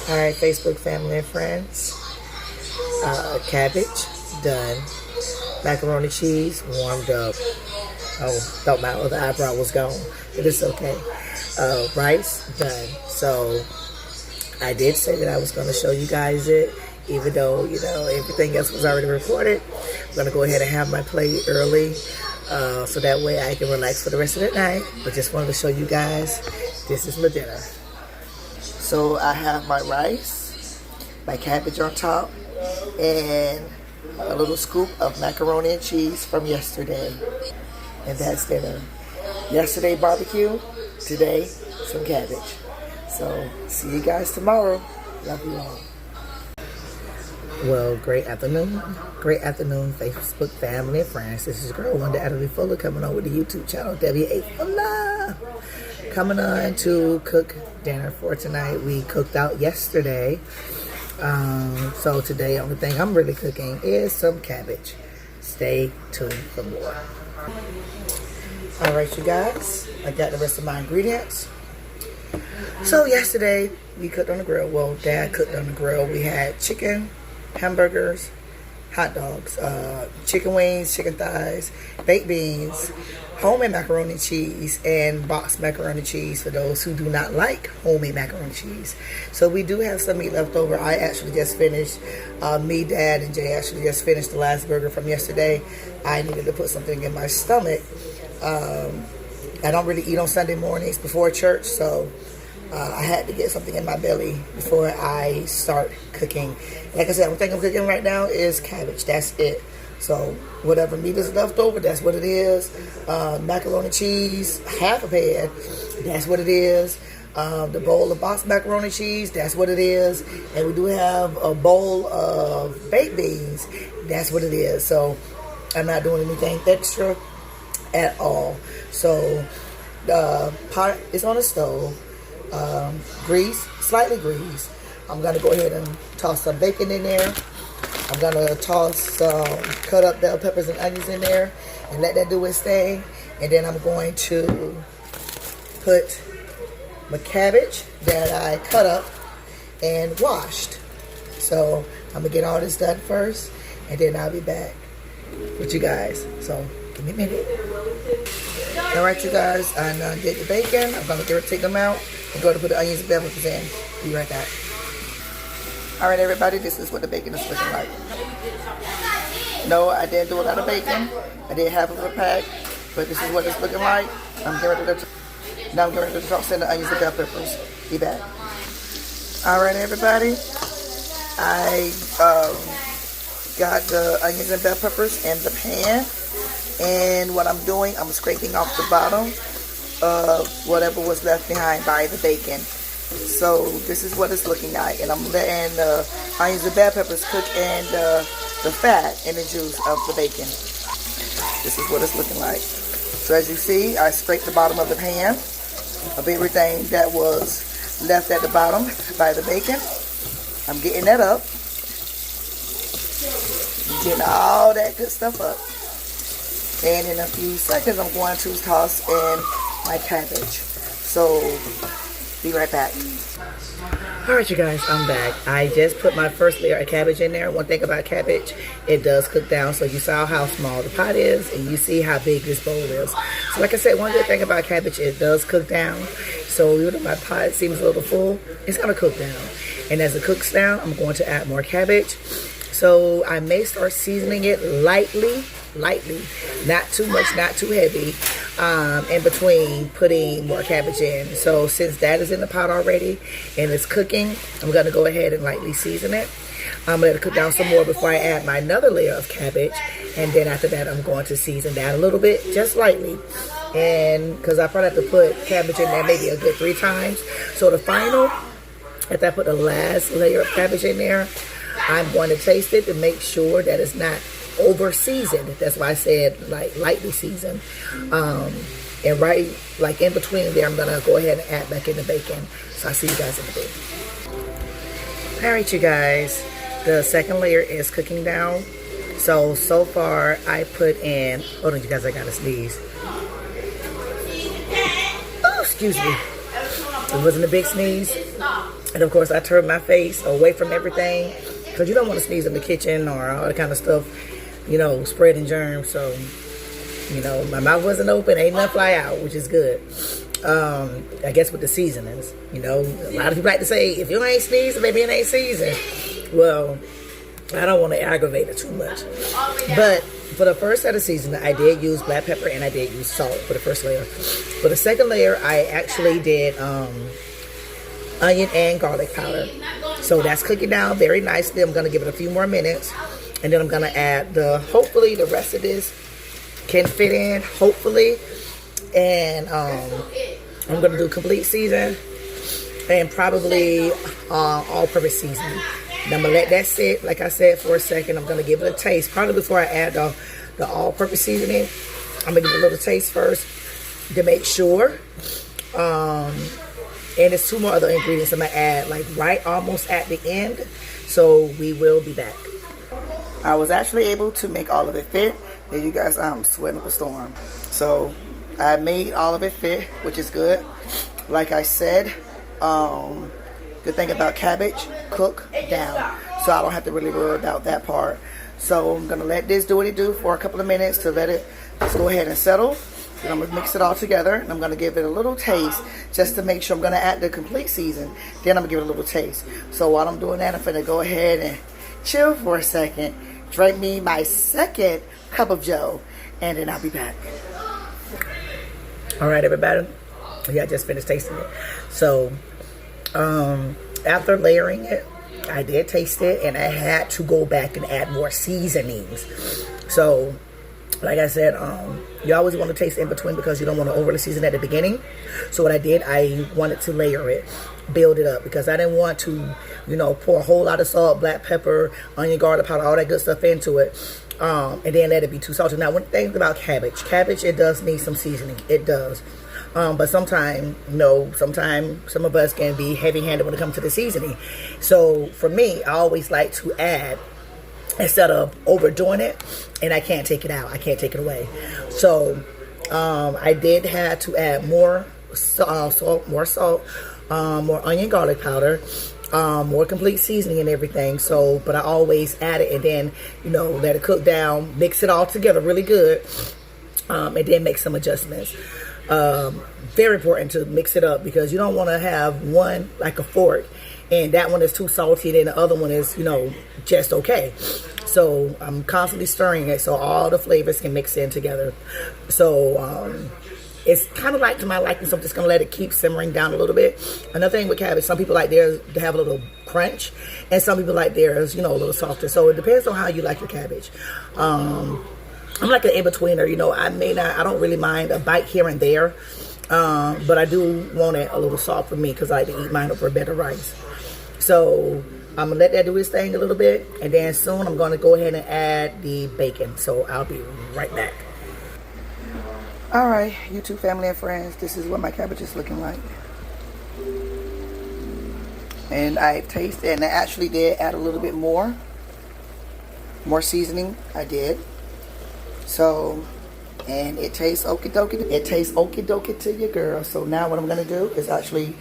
All right, Facebook family and friends. Cabbage, done. Macaroni cheese, warmed up. Oh, thought my other eyebrow was gone, but it's okay. Rice, done. So I did say that I was going to show you guys it, even though, everything else was already recorded. I'm going to go ahead and have my plate early, so that way I can relax for the rest of the night. But just wanted to show you guys, this is my dinner. So I have my rice, my cabbage on top, and a little scoop of macaroni and cheese from yesterday. And that's dinner. Yesterday barbecue, today some cabbage. So see you guys tomorrow. Love you all. Well, great afternoon. Great afternoon, Facebook family and friends. This is your girl, Wanda Adderley Fuller, coming on with the YouTube channel, W.A. Fuller. Coming on to cook dinner for tonight. We cooked out yesterday. So today, only thing I'm really cooking is some cabbage. Stay tuned for more. Alright, you guys. I got the rest of my ingredients. So yesterday, we cooked on the grill. Well, Dad cooked on the grill. We had chicken, hamburgers, hot dogs, chicken wings, chicken thighs, baked beans, homemade macaroni and cheese, and boxed macaroni and cheese for those who do not like homemade macaroni and cheese. So we do have some meat left over. I actually just finished, me, Dad, and Jay actually just finished the last burger from yesterday. I needed to put something in my stomach. I don't really eat on Sunday mornings before church, so I had to get something in my belly before I start cooking. Like I said, the thing I'm cooking right now is cabbage. That's it. So whatever meat is left over, that's what it is. Macaroni cheese, half a pan, that's what it is. The bowl of boxed macaroni cheese, that's what it is. And we do have a bowl of baked beans, that's what it is. So I'm not doing anything extra at all. So the pot is on the stove. Grease, slightly greased. I'm gonna go ahead and toss some bacon in there. I'm gonna toss some cut up bell peppers and onions in there and let that do its thing. And then I'm going to put my cabbage that I cut up and washed. So I'm gonna get all this done first, and then I'll be back with you guys. So give me a minute. All right, you guys, I did the bacon. I'm gonna take them out and go to put the onions and bell peppers in. Be right back. All right, everybody, this is what the bacon is looking like. No, I didn't do a lot of bacon. I did half of a pack, but this is what it's looking like. I'm getting ready to toss in the onions and bell peppers. Be back. All right, everybody, I got the onions and bell peppers in the pan. And what I'm doing, I'm scraping off the bottom of whatever was left behind by the bacon. So this is what it's looking like. And I'm letting the onions and bell peppers cook in the fat and the juice of the bacon. This is what it's looking like. So as you see, I scraped the bottom of the pan of everything that was left at the bottom by the bacon. I'm getting that up. Getting all that good stuff up. And in a few seconds, I'm going to toss in my cabbage. So, be right back. Alright, you guys, I'm back. I just put my first layer of cabbage in there. One thing about cabbage, it does cook down. So you saw how small the pot is, and you see how big this bowl is. So like I said, one good thing about cabbage, it does cook down. So even though my pot seems a little full, it's going to cook down. And as it cooks down, I'm going to add more cabbage. So I may start seasoning it lightly, not too much, not too heavy, in between putting more cabbage in. So since that is in the pot already and it's cooking, I'm going to go ahead and lightly season it. I'm going to cook down some more before I add my another layer of cabbage. And then after that, I'm going to season that a little bit, just lightly. And because I probably have to put cabbage in there maybe a good 3 times. So the final, after I put the last layer of cabbage in there, I'm going to taste it to make sure that it's not over seasoned. That's why I said like lightly seasoned. And right like in between there, I'm gonna go ahead and add back in the bacon. So I'll see you guys in a bit. All right, you guys, the second layer is cooking down. So far I put in, hold on you guys, I gotta sneeze. Oh, excuse me. It wasn't a big sneeze. And of course, I turn my face away from everything because you don't want to sneeze in the kitchen or all that kind of stuff, spreading germs. So, my mouth wasn't open, ain't nothing fly out, which is good. I guess with the seasonings, a lot of people like to say, if you ain't sneezing, maybe it ain't seasoned. Well, I don't want to aggravate it too much. But for the first set of seasoning, I did use black pepper and I did use salt for the first layer. For the second layer, I actually did onion and garlic powder. So that's cooking down very nicely. I'm going to give it a few more minutes. And then I'm going to add hopefully the rest of this can fit in, hopefully. And I'm going to do complete season and probably all-purpose seasoning. Then I'm going to let that sit, like I said, for a second. I'm going to give it a taste. Probably before I add the all-purpose seasoning, I'm going to give it a little taste first to make sure. And there's 2 more other ingredients I'm going to add, like right almost at the end. So we will be back. I was actually able to make all of it fit. And you guys, I'm sweating up a storm. So I made all of it fit, which is good. Like I said, good thing about cabbage, cook down. So I don't have to really worry about that part. So I'm going to let this do what it do for a couple of minutes to let it just go ahead and settle. And I'm going to mix it all together. And I'm going to give it a little taste just to make sure. I'm going to add the complete season. Then I'm going to give it a little taste. So while I'm doing that, I'm going to go ahead and chill for a second. Drink me my second cup of Joe. And then I'll be back. All right, everybody. Yeah, I just finished tasting it. So after layering it, I did taste it, and I had to go back and add more seasonings. So, like I said, you always want to taste in between because you don't want to overly season at the beginning. So what I did, I wanted to layer it, build it up, because I didn't want to, pour a whole lot of salt, black pepper, onion, garlic powder, all that good stuff into it, and then let it be too salty. Now, one thing about cabbage, it does need some seasoning. It does. But sometimes some of us can be heavy-handed when it comes to the seasoning. So for me, I always like to add, instead of overdoing it, and I can't take it out. I can't take it away. So I did have to add more salt, more onion, garlic powder, more complete seasoning and everything. So, but I always add it and then, let it cook down, mix it all together really good, and then make some adjustments. Very important to mix it up because you don't want to have one like a fork and that one is too salty and then the other one is just okay. So I'm constantly stirring it so all the flavors can mix in together. So it's kind of like to my liking, so I'm just gonna let it keep simmering down a little bit. Another thing with cabbage, some people like theirs to have a little crunch and some people like theirs a little softer. So it depends on how you like your cabbage. I'm like an in-betweener, I don't really mind a bite here and there, but I do want it a little soft for me because I like to eat mine over better rice. So I'm going to let that do its thing a little bit, and then soon I'm going to go ahead and add the bacon. So I'll be right back. All right, YouTube family and friends, this is what my cabbage is looking like. And I tasted and I actually did add a little bit more seasoning. I did. So, and it tastes okie dokie. It tastes okie dokie to your girl. So now what I'm going to do is actually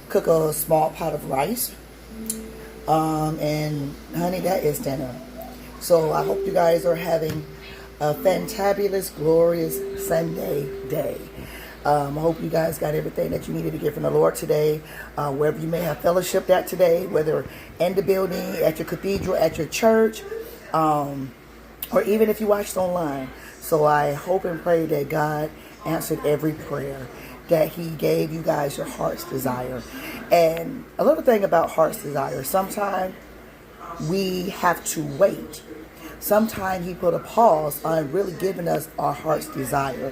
cook a small pot of rice. And honey, that is dinner. So I hope you guys are having a fantabulous, glorious Sunday day. I hope you guys got everything that you needed to get from the Lord today. Wherever you may have fellowshiped at today, whether in the building, at your cathedral, at your church, or even if you watched online. So I hope and pray that God answered every prayer, that He gave you guys your heart's desire. And a little thing about heart's desire, sometimes we have to wait. Sometimes He put a pause on really giving us our heart's desire.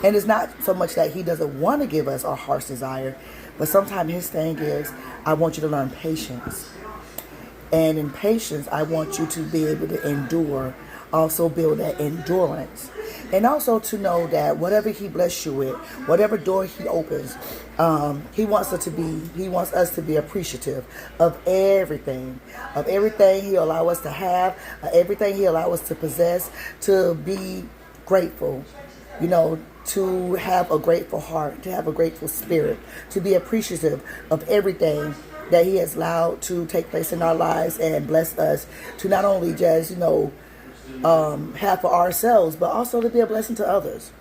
And it's not so much that He doesn't want to give us our heart's desire, but sometimes His thing is, I want you to learn patience. And in patience, I want you to be able to endure, also build that endurance. And also to know that whatever He bless you with, whatever door He opens, He wants us to be appreciative of everything He allow us to have, everything He allow us to possess, to be grateful, to have a grateful heart, to have a grateful spirit, to be appreciative of everything that he has allowed to take place in our lives and bless us to not only just, have for ourselves, but also to be a blessing to others.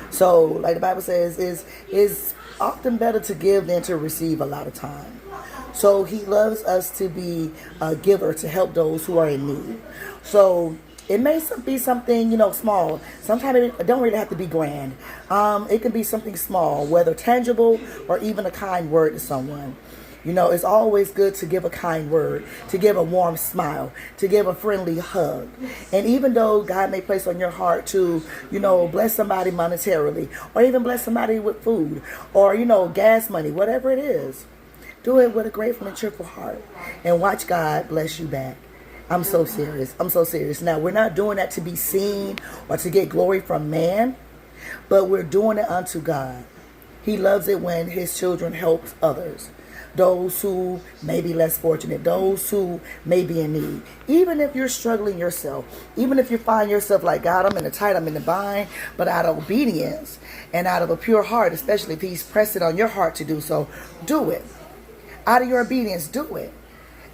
So, like the Bible says, is often better to give than to receive a lot of time. So he loves us to be a giver, to help those who are in need. So it may be something, small. Sometimes it don't really have to be grand. It can be something small, whether tangible or even a kind word to someone. It's always good to give a kind word, to give a warm smile, to give a friendly hug. And even though God may place on your heart to, bless somebody monetarily, or even bless somebody with food, or, gas money, whatever it is, do it with a grateful and cheerful heart. And watch God bless you back. I'm so serious. I'm so serious. Now, we're not doing that to be seen or to get glory from man, but we're doing it unto God. He loves it when his children help others. Those who may be less fortunate, those who may be in need. Even if you're struggling yourself, even if you find yourself like, God, I'm in the tight, I'm in the bind, but out of obedience and out of a pure heart, especially if he's pressed it on your heart to do so, do it. Out of your obedience, do it.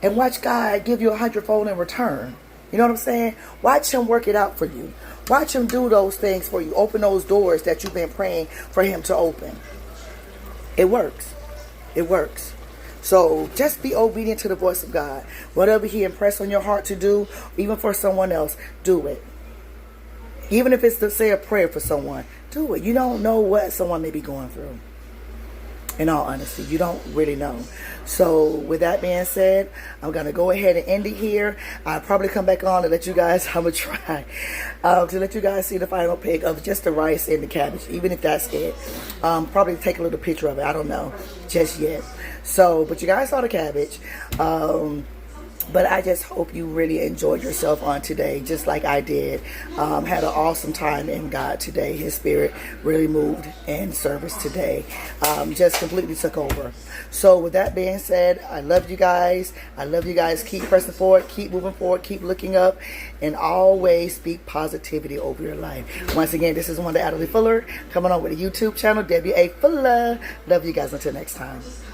And watch God give you 100-fold in return. You know what I'm saying? Watch him work it out for you. Watch him do those things for you. Open those doors that you've been praying for him to open. It works. It works. So just be obedient to the voice of God. Whatever he impressed on your heart to do, even for someone else, do it. Even if it's to say a prayer for someone, do it. You don't know what someone may be going through. In all honesty, you don't really know. So with that being said, I'm going to go ahead and end it here. I'll probably come back on to let you guys, I'm going to try to let you guys see the final pic of just the rice and the cabbage, even if that's it. Probably take a little picture of it. I don't know just yet. So, but you guys saw the cabbage. But I just hope you really enjoyed yourself on today, just like I did. Had an awesome time in God today. His spirit really moved in service today. Just completely took over. So with that being said, I love you guys. I love you guys. Keep pressing forward. Keep moving forward. Keep looking up. And always speak positivity over your life. Once again, this is Wanda Adderley Fuller coming on with a YouTube channel, W.A. Fuller. Love you guys until next time.